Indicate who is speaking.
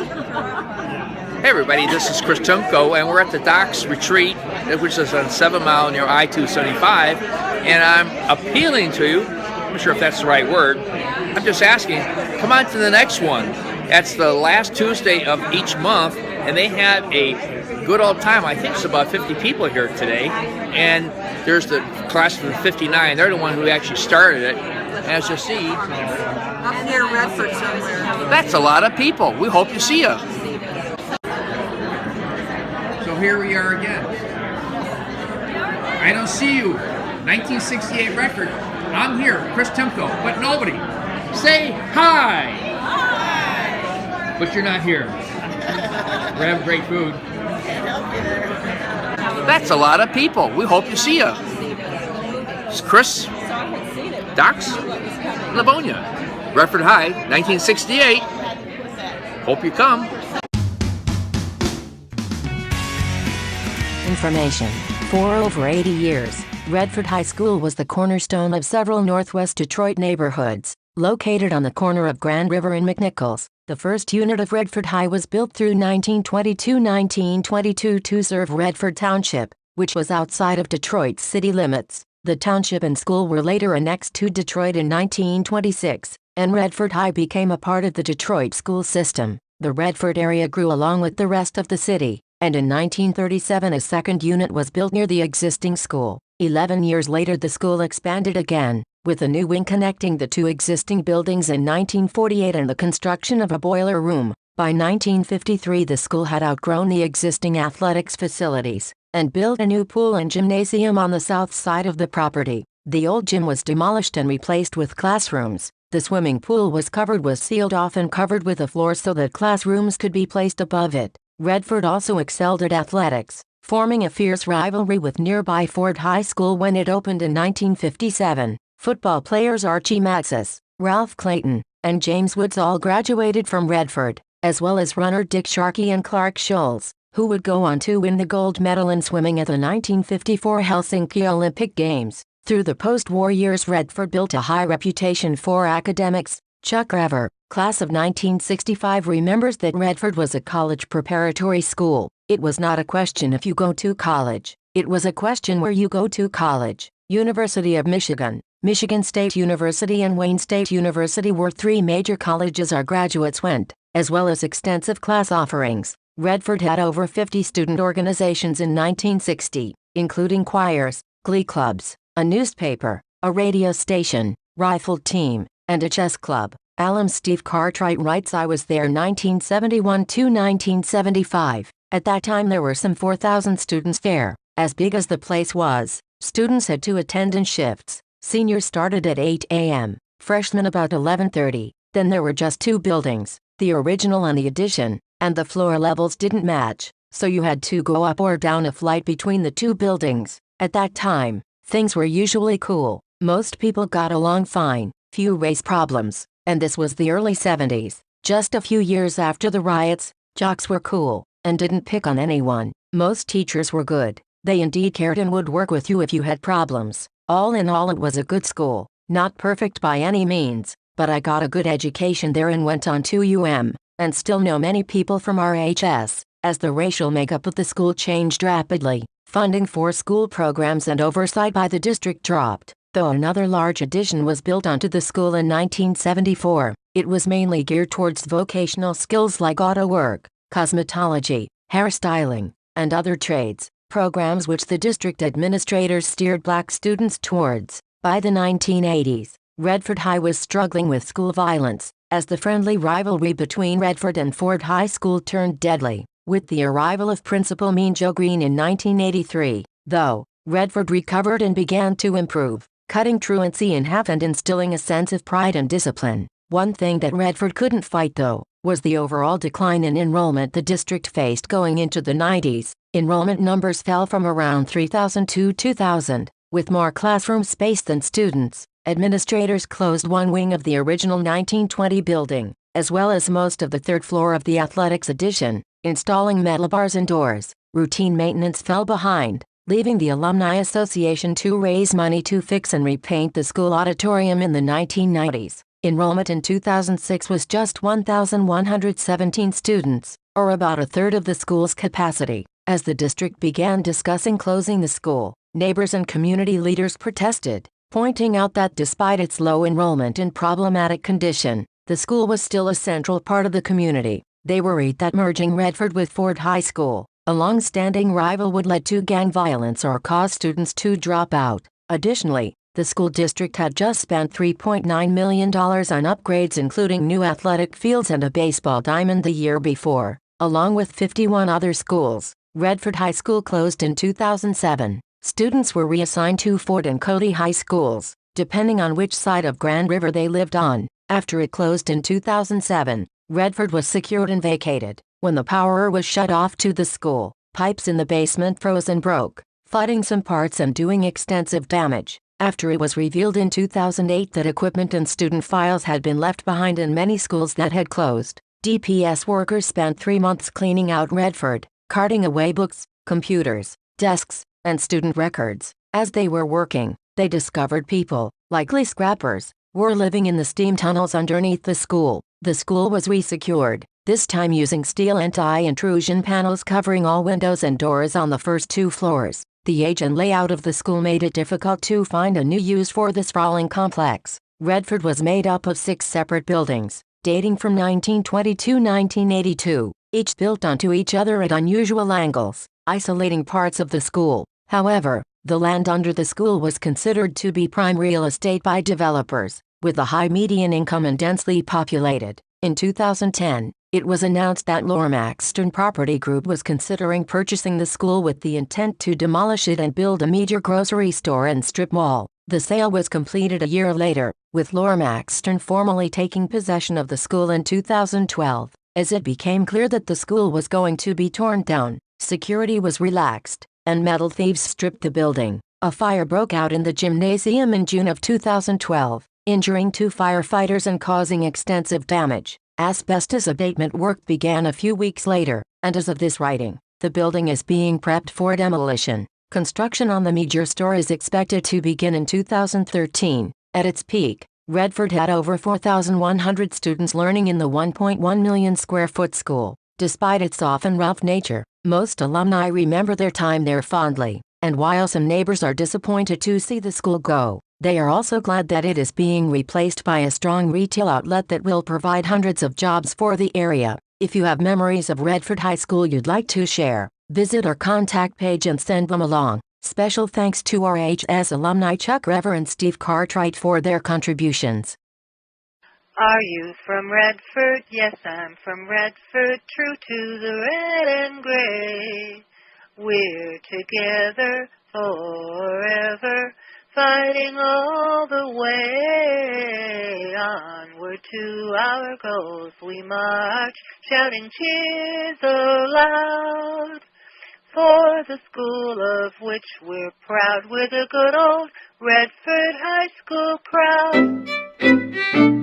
Speaker 1: Hey everybody, this is Chris Tumko, and we're at the Docks Retreat, which is on 7 Mile near I-275, and I'm appealing to you, I'm not sure if that's the right word, I'm just asking, come on to the next one. That's the last Tuesday of each month, and they have a good old time. I think it's about 50 people here today, and there's the class of 59, they're the one who actually started it. As you see,
Speaker 2: up near Redford somewhere.
Speaker 1: That's a lot of people. We hope you see us. So here we are again. I don't see you. 1968 record. I'm here, Chris Timko, but nobody. Say hi. Hi. But you're not here. We're having great food. That's a lot of people. We hope you see us. It's Chris. Docks, Livonia, Redford High, 1968. Hope you come.
Speaker 3: Information. For over 80 years, Redford High School was the cornerstone of several Northwest Detroit neighborhoods. Located on the corner of Grand River and McNichols, the first unit of Redford High was built through 1922 to serve Redford Township, which was outside of Detroit's city limits. The township and school were later annexed to Detroit in 1926, and Redford High became a part of the Detroit school system. The Redford area grew along with the rest of the city, and in 1937 a second unit was built near the existing school. 11 years later the school expanded again, with a new wing connecting the two existing buildings in 1948 and the construction of a boiler room. By 1953 the school had outgrown the existing athletics facilities, and built a new pool and gymnasium on the south side of the property. The old gym was demolished and replaced with classrooms. The swimming pool was sealed off and covered with a floor so that classrooms could be placed above it. Redford also excelled at athletics, forming a fierce rivalry with nearby Ford High School when it opened in 1957. Football players Archie Maxis, Ralph Clayton, and James Woods all graduated from Redford, as well as runner Dick Sharkey and Clark Scholes, who would go on to win the gold medal in swimming at the 1954 Helsinki Olympic Games. Through the post-war years Redford built a high reputation for academics. Chuck Rever, class of 1965, remembers that Redford was a college preparatory school. It was not a question if you go to college, it was a question where you go to college. University of Michigan, Michigan State University and Wayne State University were three major colleges our graduates went, as well as extensive class offerings. Redford had over 50 student organizations in 1960, including choirs, glee clubs, a newspaper, a radio station, rifle team, and a chess club. Alum Steve Cartwright writes, I was there 1971 to 1975. At that time there were some 4,000 students there. As big as the place was, students had to attend in shifts. Seniors started at 8 a.m., freshmen about 11:30. Then there were just two buildings, the original and the addition, and the floor levels didn't match, so you had to go up or down a flight between the two buildings. At that time, things were usually cool. Most people got along fine, few race problems, and this was the early 70s. Just a few years after the riots, jocks were cool, and didn't pick on anyone. Most teachers were good. They indeed cared and would work with you if you had problems. All in all it was a good school. Not perfect by any means, but I got a good education there and went on to and still know many people from RHS. As the racial makeup of the school changed rapidly, funding for school programs and oversight by the district dropped. Though another large addition was built onto the school in 1974, it was mainly geared towards vocational skills like auto work, cosmetology, hairstyling, and other trades, programs which the district administrators steered black students towards. By the 1980s, Redford High was struggling with school violence, as the friendly rivalry between Redford and Ford High School turned deadly. With the arrival of Principal Mean Joe Green in 1983, though, Redford recovered and began to improve, cutting truancy in half and instilling a sense of pride and discipline. One thing that Redford couldn't fight though, was the overall decline in enrollment the district faced going into the 90s. Enrollment numbers fell from around 3,000 to 2,000, with more classroom space than students. Administrators closed one wing of the original 1920 building, as well as most of the third floor of the athletics addition, installing metal bars and doors. Routine maintenance fell behind, leaving the Alumni Association to raise money to fix and repaint the school auditorium in the 1990s. Enrollment in 2006 was just 1,117 students, or about a third of the school's capacity. As the district began discussing closing the school, neighbors and community leaders protested, pointing out that despite its low enrollment and problematic condition, the school was still a central part of the community. They worried that merging Redford with Ford High School, a long-standing rival, would lead to gang violence or cause students to drop out. Additionally, the school district had just spent $3.9 million on upgrades, including new athletic fields and a baseball diamond the year before. Along with 51 other schools, Redford High School closed in 2007. Students were reassigned to Ford and Cody High Schools, depending on which side of Grand River they lived on. After it closed in 2007, Redford was secured and vacated. When the power was shut off to the school, pipes in the basement froze and broke, flooding some parts and doing extensive damage. After it was revealed in 2008 that equipment and student files had been left behind in many schools that had closed, DPS workers spent 3 months cleaning out Redford, carting away books, computers, desks, and student records. As they were working, they discovered people, likely scrappers, were living in the steam tunnels underneath the school. The school was resecured, this time using steel anti-intrusion panels covering all windows and doors on the first 2 floors. The age and layout of the school made it difficult to find a new use for the sprawling complex. Redford was made up of 6 separate buildings, dating from 1920 to 1982, each built onto each other at unusual angles, isolating parts of the school. However, the land under the school was considered to be prime real estate by developers, with a high median income and densely populated. In 2010, it was announced that Lomax-Stern Property Group was considering purchasing the school with the intent to demolish it and build a major grocery store and strip mall. The sale was completed a year later, with Lomax-Stern formally taking possession of the school in 2012. As it became clear that the school was going to be torn down, security was relaxed, and metal thieves stripped the building. A fire broke out in the gymnasium in June of 2012, injuring 2 firefighters and causing extensive damage. Asbestos abatement work began a few weeks later, and as of this writing, the building is being prepped for demolition. Construction on the major store is expected to begin in 2013. At its peak, Redford had over 4,100 students learning in the 1.1 million square foot school. Despite its often rough nature, most alumni remember their time there fondly, and while some neighbors are disappointed to see the school go, they are also glad that it is being replaced by a strong retail outlet that will provide hundreds of jobs for the area. If you have memories of Redford High School you'd like to share, visit our contact page and send them along. Special thanks to RHS alumni Chuck Rever and Steve Cartwright for their contributions.
Speaker 4: Are you from Redford? Yes, I'm from Redford, true to the red and gray. We're together forever, fighting all the way. Onward to our goals we march, shouting cheers aloud. For the school of which we're proud, we're the good old Redford High School crowd.